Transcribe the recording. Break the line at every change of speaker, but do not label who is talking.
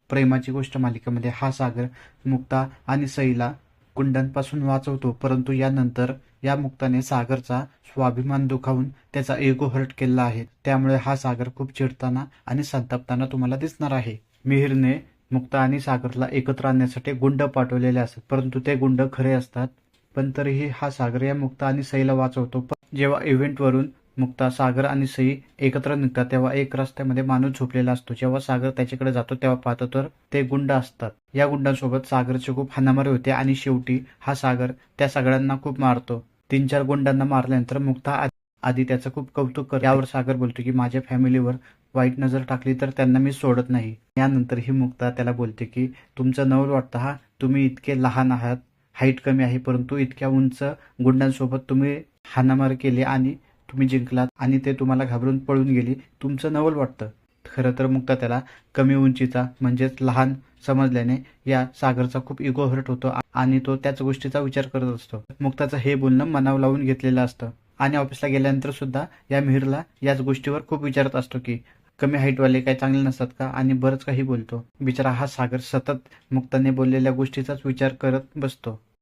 प्रेमाची गोष्ट मालिकेमध्ये हा सागर मुक्ता आणि सईला गुंडांपासून वाचवतो, परंतु यानंतर या मुक्ताने सागरचा स्वाभिमान दुखावून त्याचा एगो हर्ट केला आहे. त्यामुळे हा सागर खूप चिडताना आणि संतापताना तुम्हाला दिसणार आहे. मिहिरने मुक्ता आणि सागरला एकत्र आणण्यासाठी गुंड पाठवलेले असतात, परंतु ते गुंड खरे असतात. पण तरीही हा सागर या मुक्ता आणि सईला वाचवतो. पण जेव्हा इव्हेंटवरून मुक्ता, सागर आणि सई एकत्र निघतात तेव्हा एक रस्त्यामध्ये माणूस झोपलेला असतो. जेव्हा सागर त्याच्याकडे जातो तेव्हा पाहतो तर ते गुंड असतात. या गुंडांसोबत सागरचे खूप हाणामारी होते आणि शेवटी हा सागर त्या सगळ्यांना खूप मारतो. 3-4 गुंडांना मारल्यानंतर मुक्ता आधी त्याचं खूप कौतुक करते. यावर सागर बोलतो की माझ्या फॅमिलीवर वाईट नजर टाकली तर त्यांना मी सोडत नाही. यानंतर ही मुक्ता त्याला बोलते की तुमचं नवल वाटतं हा, तुम्ही इतके लहान आहात, हाईट कमी आहे, परंतु इतक्या उंच गुंडांसोबत तुम्ही हाणामारी केली आणि तुम्ही जिंकलात आणि ते तुम्हाला घाबरून पळून गेली. तुमचं नवल वाटतं. खरं तर मुक्ता त्याला कमी उंचीचा म्हणजेच लहान समजल्याने या सागरचा खूप इगो हर्ट होतो आणि तो त्याच गोष्टीचा विचार करत असतो. मुक्ताचं हे बोलणं मनावर लावून घेतलेलं असतं आणि ऑफिसला गेल्यानंतर सुद्धा या मिहिरला याच गोष्टीवर खूप विचारत असतो की कमी हाईटवाले काही चांगले नसतात का, आणि बरंच काही बोलतो. बिचारा हा सागर सतत मुक्ताने बोललेल्या गोष्टीचाच विचार करत बसतो.